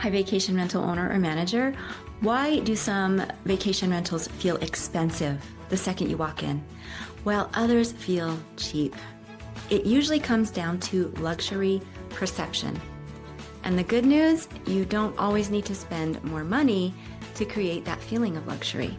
Hi, vacation rental owner or manager. Why do some vacation rentals feel expensive the second you walk in, while others feel cheap? It usually comes down to luxury perception. And the good news, you don't always need to spend more money to create that feeling of luxury.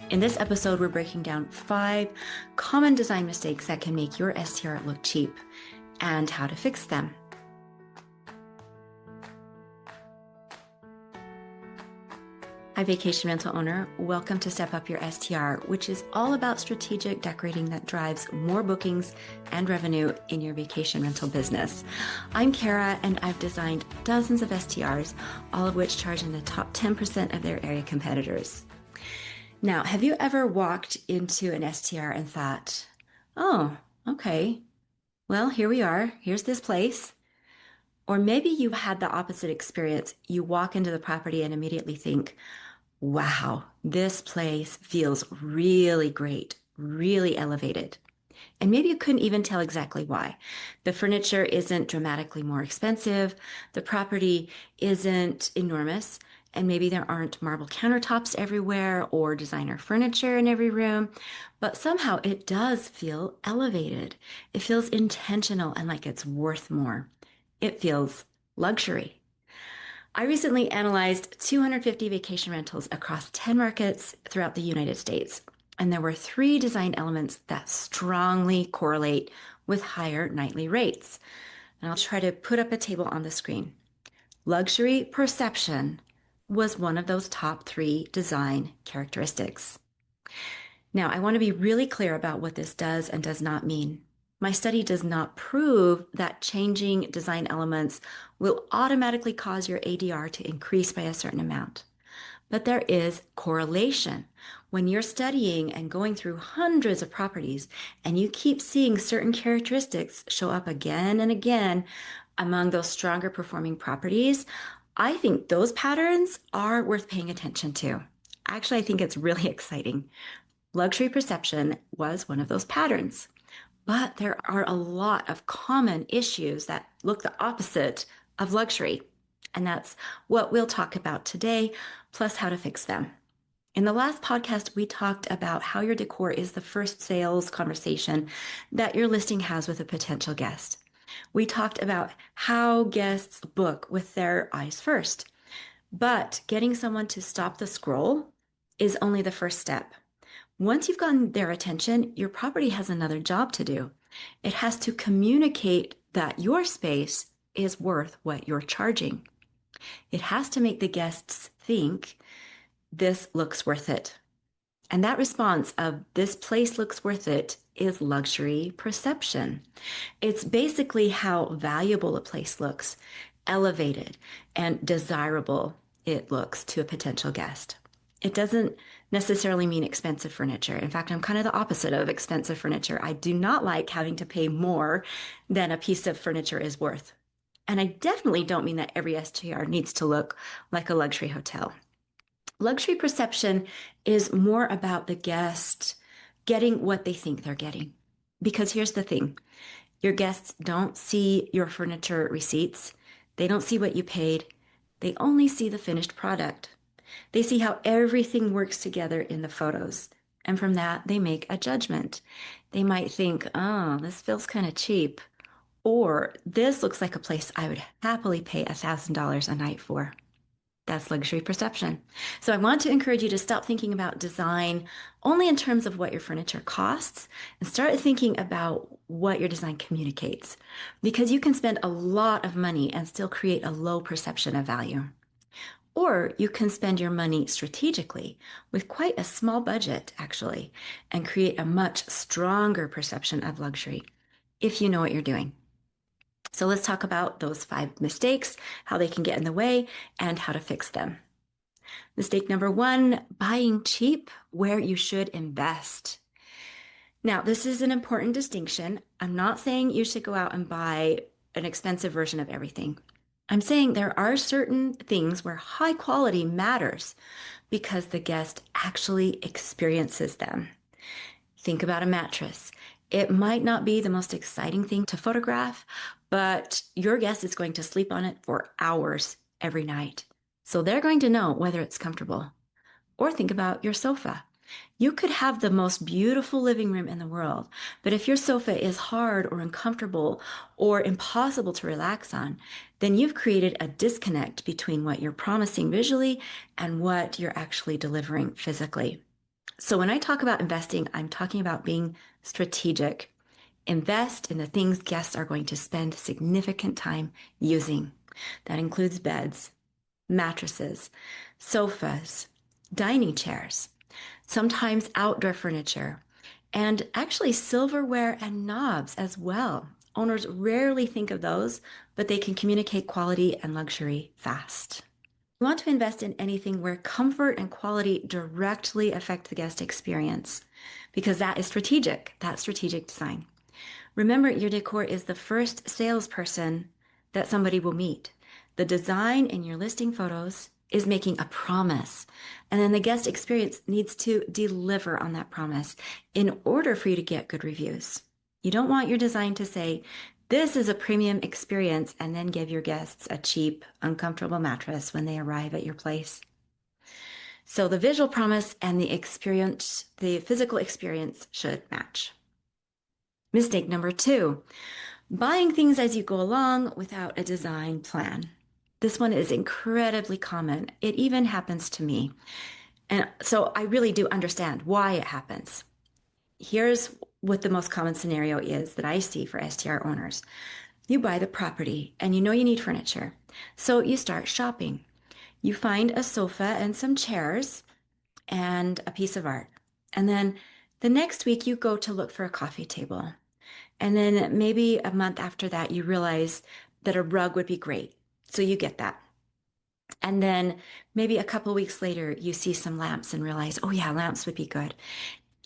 In this episode, we're breaking down 5 common design mistakes that can make your STR look cheap and how to fix them. Hi, vacation rental owner. Welcome to Step Up Your STR, which is all about strategic decorating that drives more bookings and revenue in your vacation rental business. I'm Kara, and I've designed dozens of STRs, all of which charge in the top 10% of their area competitors. Now, have you ever walked into an STR and thought, oh, okay, well, here we are. Here's this place. Or maybe you've had the opposite experience. You walk into the property and immediately think, wow, this place feels really great, really elevated. And maybe you couldn't even tell exactly why. The furniture isn't dramatically more expensive, the property isn't enormous, and maybe there aren't marble countertops everywhere or designer furniture in every room, but somehow it does feel elevated. It feels intentional and like it's worth more. It feels luxury. I recently analyzed 250 vacation rentals across 10 markets throughout the United States, and there were 3 design elements that strongly correlate with higher nightly rates. And I'll try to put up a table on the screen. Luxury perception was one of those top 3 design characteristics. Now, I want to be really clear about what this does and does not mean. My study does not prove that changing design elements will automatically cause your ADR to increase by a certain amount. But there is correlation. When you're studying and going through hundreds of properties and you keep seeing certain characteristics show up again and again among those stronger performing properties, I think those patterns are worth paying attention to. Actually, I think it's really exciting. Luxury perception was one of those patterns. But there are a lot of common issues that look the opposite of luxury. And that's what we'll talk about today, plus how to fix them. In the last podcast, we talked about how your decor is the first sales conversation that your listing has with a potential guest. We talked about how guests book with their eyes first. But getting someone to stop the scroll is only the first step. Once you've gotten their attention, your property has another job to do. It has to communicate that your space is worth what you're charging. It has to make the guests think this looks worth it. And that response of this place looks worth it is luxury perception. It's basically how valuable a place looks, elevated and desirable it looks to a potential guest. It doesn't necessarily mean expensive furniture. In fact, I'm kind of the opposite of expensive furniture. I do not like having to pay more than a piece of furniture is worth. And I definitely don't mean that every STR needs to look like a luxury hotel. Luxury perception is more about the guest getting what they think they're getting. Because here's the thing, your guests don't see your furniture receipts. They don't see what you paid. They only see the finished product. They see how everything works together in the photos. And from that, they make a judgment. They might think, oh, this feels kind of cheap. Or this looks like a place I would happily pay $1,000 a night for. That's luxury perception. So I want to encourage you to stop thinking about design only in terms of what your furniture costs and start thinking about what your design communicates. Because you can spend a lot of money and still create a low perception of value. Or you can spend your money strategically with quite a small budget, actually, and create a much stronger perception of luxury if you know what you're doing. So let's talk about those 5 mistakes, how they can get in the way, and how to fix them. Mistake number 1, buying cheap where you should invest. Now, this is an important distinction. I'm not saying you should go out and buy an expensive version of everything. I'm saying there are certain things where high quality matters because the guest actually experiences them. Think about a mattress. It might not be the most exciting thing to photograph, but your guest is going to sleep on it for hours every night. So they're going to know whether it's comfortable. Or think about your sofa. You could have the most beautiful living room in the world, but if your sofa is hard or uncomfortable or impossible to relax on, then you've created a disconnect between what you're promising visually and what you're actually delivering physically. So when I talk about investing, I'm talking about being strategic. Invest in the things guests are going to spend significant time using. That includes beds, mattresses, sofas, dining chairs, sometimes outdoor furniture, and actually silverware and knobs as well. Owners rarely think of those, but they can communicate quality and luxury fast. You want to invest in anything where comfort and quality directly affect the guest experience because that is strategic. That's strategic design. Remember, your decor is the first salesperson that somebody will meet. The design in your listing photos is making a promise, and then the guest experience needs to deliver on that promise in order for you to get good reviews. You don't want your design to say, this is a premium experience, and then give your guests a cheap, uncomfortable mattress when they arrive at your place. So the visual promise and the experience, the physical experience should match. Mistake number 2, buying things as you go along without a design plan. This one is incredibly common. It even happens to me. And so I really do understand why it happens. Here's what the most common scenario is that I see for STR owners. You buy the property and you know you need furniture. So you start shopping. You find a sofa and some chairs and a piece of art. And then the next week you go to look for a coffee table. And then maybe a month after that, you realize that a rug would be great. So you get that. And then maybe a couple weeks later, you see some lamps and realize, oh yeah, lamps would be good.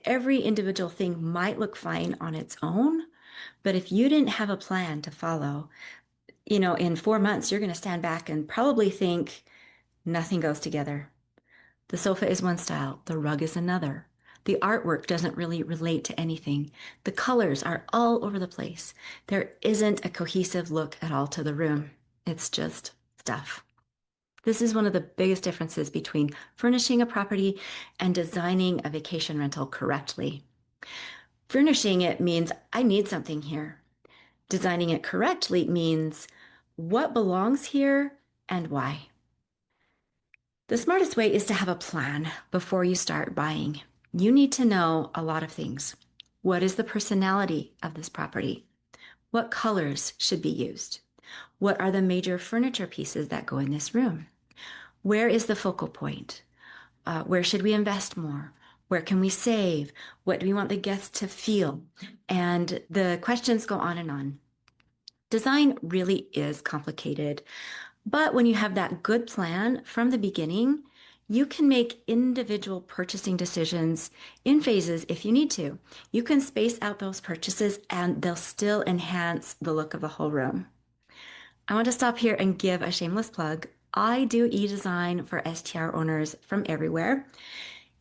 Every individual thing might look fine on its own, but if you didn't have a plan to follow, in 4 months, you're going to stand back and probably think nothing goes together. The sofa is one style, the rug is another. The artwork doesn't really relate to anything. The colors are all over the place. There isn't a cohesive look at all to the room. It's just stuff. This is one of the biggest differences between furnishing a property and designing a vacation rental correctly. Furnishing it means I need something here. Designing it correctly means what belongs here and why. The smartest way is to have a plan before you start buying. You need to know a lot of things. What is the personality of this property? What colors should be used? What are the major furniture pieces that go in this room? Where is the focal point? Where should we invest more? Where can we save? What do we want the guests to feel? And the questions go on and on. Design really is complicated, but when you have that good plan from the beginning, you can make individual purchasing decisions in phases if you need to. You can space out those purchases and they'll still enhance the look of the whole room. I want to stop here and give a shameless plug. I do e-design for STR owners from everywhere.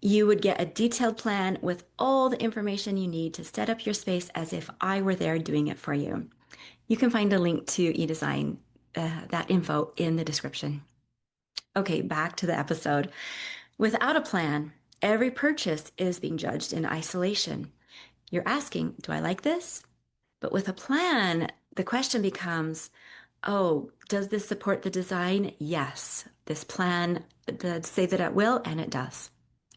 You would get a detailed plan with all the information you need to set up your space as if I were there doing it for you. You can find a link to e-design, that info in the description. Okay, back to the episode. Without a plan, every purchase is being judged in isolation. You're asking, do I like this? But with a plan, the question becomes, oh, does this support the design? Yes. This plan say that it will, and it does.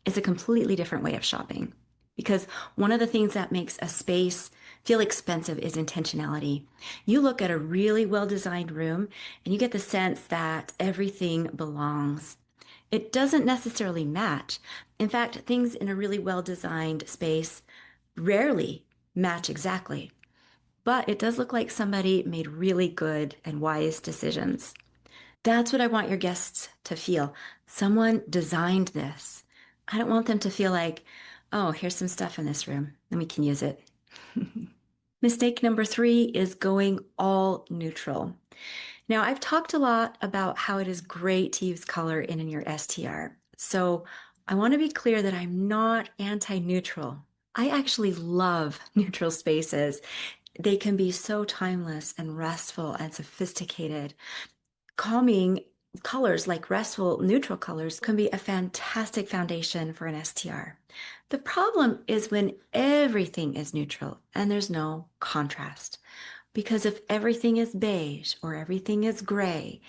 It's a completely different way of shopping because one of the things that makes a space feel expensive is intentionality. You look at a really well-designed room and you get the sense that everything belongs. It doesn't necessarily match. In fact, things in a really well-designed space rarely match exactly, but it does look like somebody made really good and wise decisions. That's what I want your guests to feel. Someone designed this. I don't want them to feel like, oh, here's some stuff in this room and we can use it. Mistake number 3 is going all neutral. Now, I've talked a lot about how it is great to use color in your STR. So I want to be clear that I'm not anti-neutral. I actually love neutral spaces. They can be so timeless and restful and sophisticated. Calming colors like restful neutral colors can be a fantastic foundation for an STR. The problem is when everything is neutral and there's no contrast. Because if everything is beige or everything is gray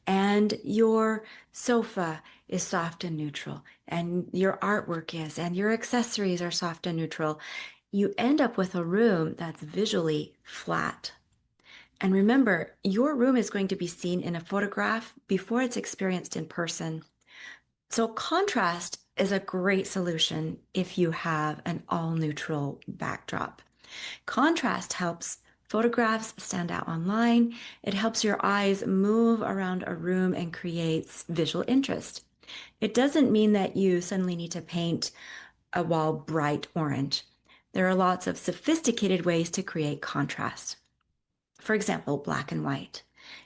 and your sofa is soft and neutral and your artwork is and your accessories are soft and neutral, you end up with a room that's visually flat. And remember, your room is going to be seen in a photograph before it's experienced in person. So contrast is a great solution if you have an all neutral backdrop. Contrast helps photographs stand out online. It helps your eyes move around a room and creates visual interest. It doesn't mean that you suddenly need to paint a wall bright orange. There are lots of sophisticated ways to create contrast. For example, black and white.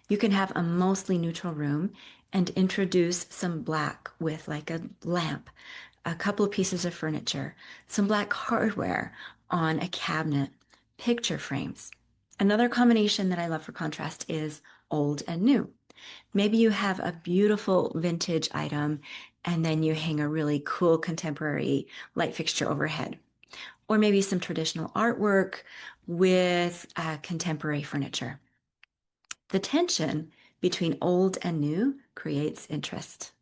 You can have a mostly neutral room and introduce some black with like a lamp, a couple of pieces of furniture, some black hardware on a cabinet, picture frames. Another combination that I love for contrast is old and new. Maybe you have a beautiful vintage item and then you hang a really cool contemporary light fixture overhead. Or maybe some traditional artwork with contemporary furniture. The tension between old and new creates interest.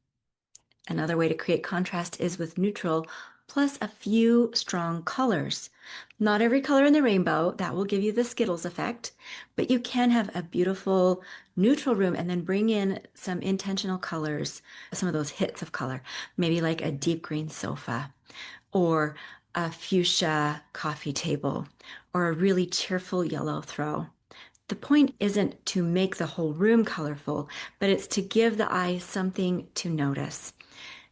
Another way to create contrast is with neutral plus a few strong colors. Not every color in the rainbow, that will give you the Skittles effect, but you can have a beautiful neutral room and then bring in some intentional colors, some of those hits of color, maybe like a deep green sofa or a fuchsia coffee table or a really cheerful yellow throw. The point isn't to make the whole room colorful, but it's to give the eye something to notice.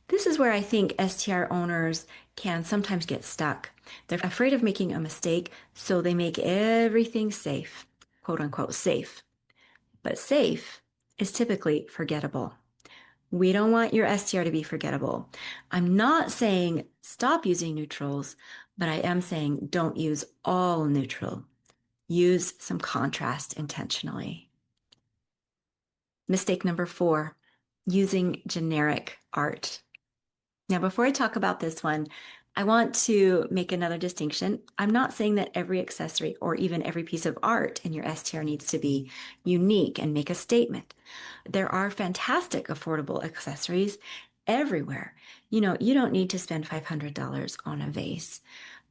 This is where I think STR owners can sometimes get stuck. They're afraid of making a mistake, so they make everything safe, quote unquote safe. But safe is typically forgettable. We don't want your STR to be forgettable. I'm not saying stop using neutrals, but I am saying don't use all neutral. Use some contrast intentionally. Mistake number 4, using generic art. Now, before I talk about this one, I want to make another distinction. I'm not saying that every accessory or even every piece of art in your STR needs to be unique and make a statement. There are fantastic affordable accessories everywhere. You don't need to spend $500 on a vase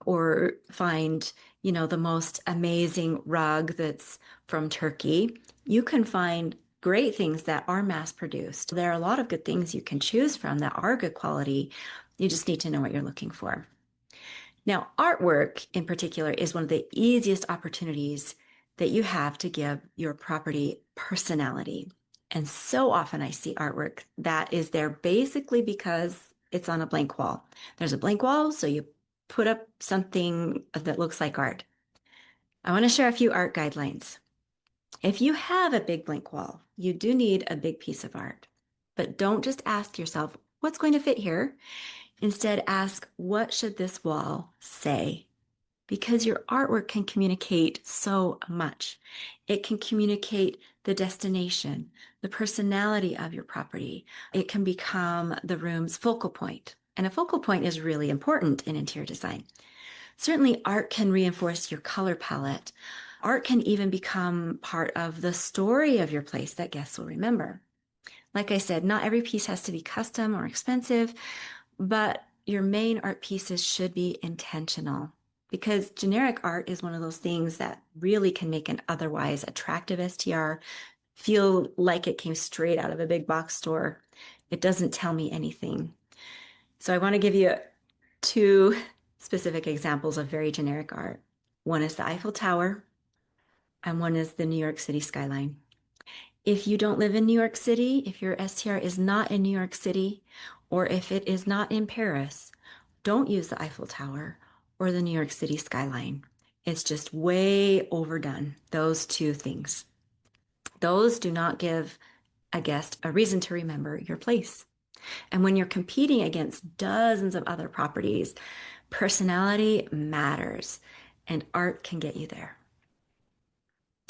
or find, the most amazing rug that's from Turkey. You can find great things that are mass produced. There are a lot of good things you can choose from that are good quality. You just need to know what you're looking for. Now, artwork in particular is one of the easiest opportunities that you have to give your property personality. And so often I see artwork that is there basically because it's on a blank wall. There's a blank wall, so you put up something that looks like art. I want to share a few art guidelines. If you have a big blank wall, you do need a big piece of art. But don't just ask yourself, what's going to fit here? Instead, ask, what should this wall say? Because your artwork can communicate so much. It can communicate the destination, the personality of your property. It can become the room's focal point. And a focal point is really important in interior design. Certainly, art can reinforce your color palette. Art can even become part of the story of your place that guests will remember. Like I said, not every piece has to be custom or expensive, but your main art pieces should be intentional because generic art is one of those things that really can make an otherwise attractive STR feel like it came straight out of a big box store. It doesn't tell me anything. So I want to give you 2 specific examples of very generic art. One is the Eiffel Tower, and one is the New York City skyline. If you don't live in New York City, if your STR is not in New York City, or if it is not in Paris, don't use the Eiffel Tower or the New York City skyline. It's just way overdone, those 2 things. Those do not give a guest a reason to remember your place. And when you're competing against dozens of other properties, personality matters, and art can get you there.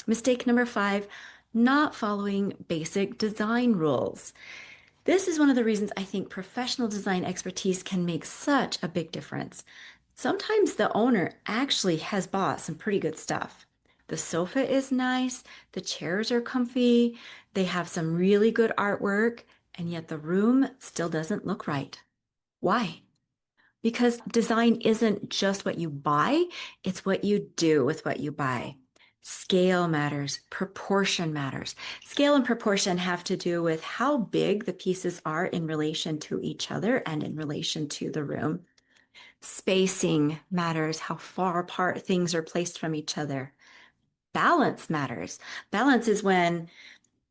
Mistake number 5, not following basic design rules. This is one of the reasons I think professional design expertise can make such a big difference. Sometimes the owner actually has bought some pretty good stuff. The sofa is nice, the chairs are comfy, they have some really good artwork, and yet the room still doesn't look right. Why? Because design isn't just what you buy, it's what you do with what you buy. Scale matters, proportion matters. Scale and proportion have to do with how big the pieces are in relation to each other and in relation to the room. Spacing matters, how far apart things are placed from each other. Balance matters. Balance is when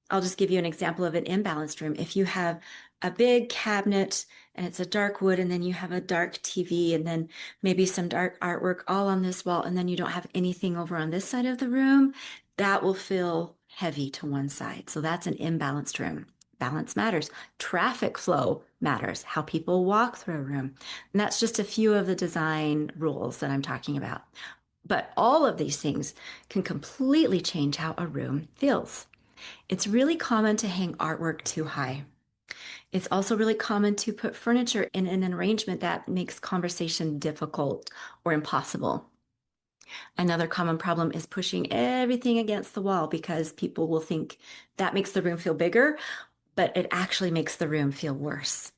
I'll just give you an example of an imbalanced room. If you have a big cabinet and it's a dark wood, and then you have a dark TV, and then maybe some dark artwork all on this wall, and then you don't have anything over on this side of the room, that will feel heavy to one side. So that's an imbalanced room. Balance matters. Traffic flow matters, how people walk through a room. And that's just a few of the design rules that I'm talking about. But all of these things can completely change how a room feels. It's really common to hang artwork too high. It's also really common to put furniture in an arrangement that makes conversation difficult or impossible. Another common problem is pushing everything against the wall because people will think that makes the room feel bigger, but it actually makes the room feel worse.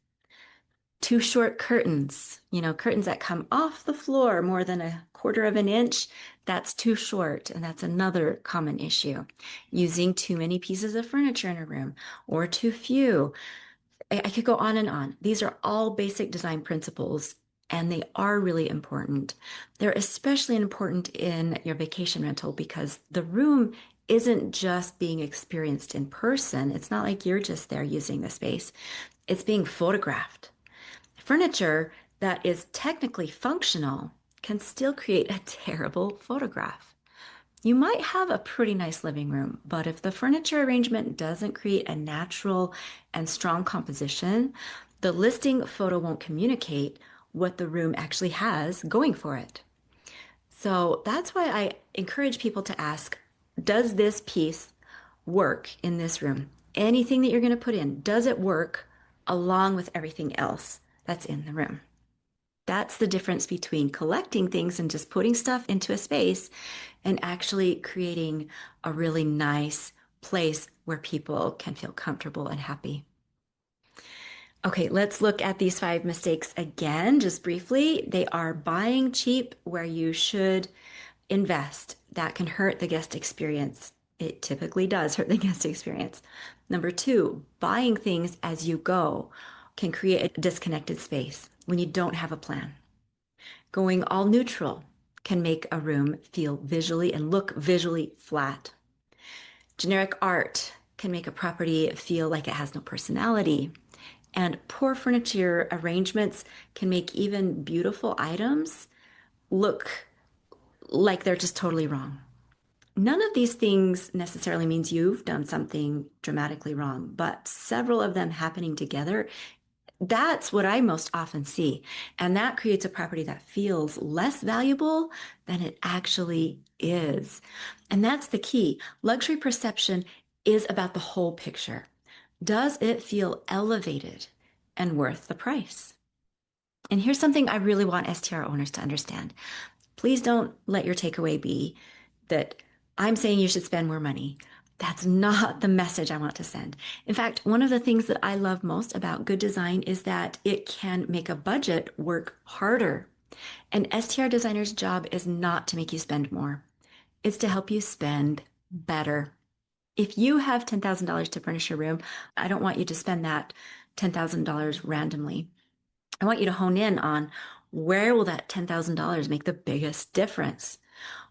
Too short curtains, curtains that come off the floor more than a quarter of an inch, that's too short. And that's another common issue. Using too many pieces of furniture in a room or too few. I could go on and on. These are all basic design principles, and they are really important. They're especially important in your vacation rental because the room isn't just being experienced in person. It's not like you're just there using the space. It's being photographed. Furniture that is technically functional can still create a terrible photograph. You might have a pretty nice living room, but if the furniture arrangement doesn't create a natural and strong composition, the listing photo won't communicate what the room actually has going for it. So that's why I encourage people to ask, does this piece work in this room? Anything that you're going to put in, does it work along with everything else that's in the room? That's the difference between collecting things and just putting stuff into a space and actually creating a really nice place where people can feel comfortable and happy. Okay, let's look at these 5 mistakes again, just briefly. They are buying cheap where you should invest. That can hurt the guest experience. It typically does hurt the guest experience. Number 2, buying things as you go can create a disconnected space when you don't have a plan. Going all neutral can make a room feel visually and look visually flat. Generic art can make a property feel like it has no personality. And poor furniture arrangements can make even beautiful items look like they're just totally wrong. None of these things necessarily means you've done something dramatically wrong, but several of them happening together, that's what I most often see. And that creates a property that feels less valuable than it actually is. And that's the key. Luxury perception is about the whole picture. Does it feel elevated and worth the price? And here's something I really want STR owners to understand. Please don't let your takeaway be that I'm saying you should spend more money. That's not the message I want to send. In fact, one of the things that I love most about good design is that it can make a budget work harder. An STR designer's job is not to make you spend more. It's to help you spend better. If you have $10,000 to furnish your room, I don't want you to spend that $10,000 randomly. I want you to hone in on where will that $10,000 make the biggest difference?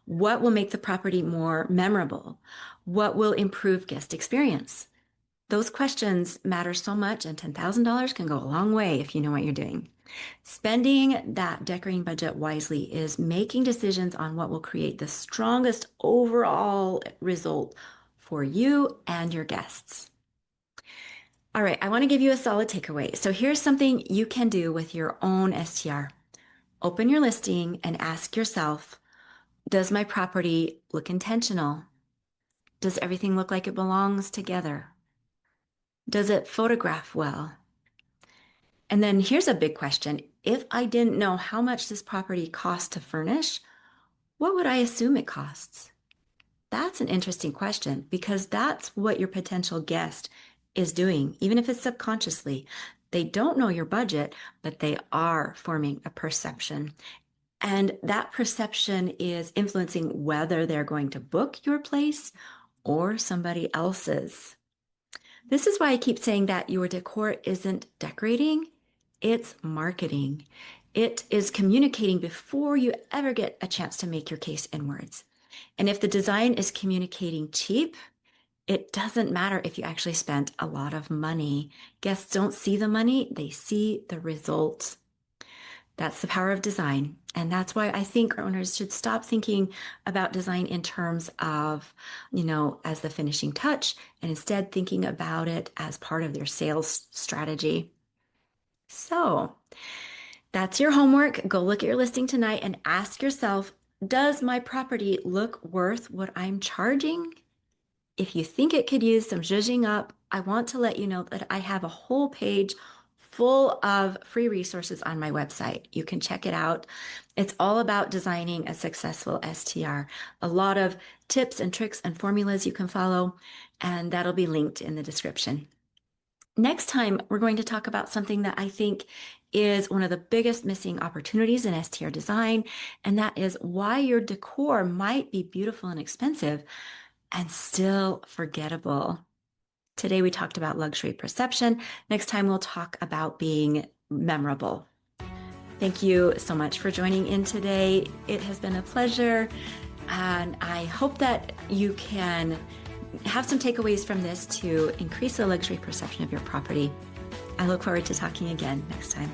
What will make the property more memorable? What will improve guest experience? Those questions matter so much, and $10,000 can go a long way if you know what you're doing. Spending that decorating budget wisely is making decisions on what will create the strongest overall result for you and your guests. All right, I want to give you a solid takeaway. So here's something you can do with your own STR. Open your listing and ask yourself, does my property look intentional? Does everything look like it belongs together? Does it photograph well? And then here's a big question. If I didn't know how much this property costs to furnish, what would I assume it costs? That's an interesting question because that's what your potential guest is doing, even if it's subconsciously. They don't know your budget, but they are forming a perception. And that perception is influencing whether they're going to book your place or somebody else's. This is why I keep saying that your decor isn't decorating, it's marketing. It is communicating before you ever get a chance to make your case in words. And if the design is communicating cheap, it doesn't matter if you actually spent a lot of money. Guests don't see the money, they see the results. That's the power of design. And that's why I think our owners should stop thinking about design in terms of, as the finishing touch, and instead thinking about it as part of their sales strategy. So that's your homework. Go look at your listing tonight and ask yourself, does my property look worth what I'm charging? If you think it could use some zhuzhing up, I want to let you know that I have a whole page full of free resources on my website. You can check it out. It's all about designing a successful STR. A lot of tips and tricks and formulas you can follow, and that'll be linked in the description. Next time, we're going to talk about something that I think is one of the biggest missing opportunities in STR design, and that is why your decor might be beautiful and expensive and still forgettable. Today, we talked about luxury perception. Next time, we'll talk about being memorable. Thank you so much for joining in today. It has been a pleasure, and I hope that you can have some takeaways from this to increase the luxury perception of your property. I look forward to talking again next time.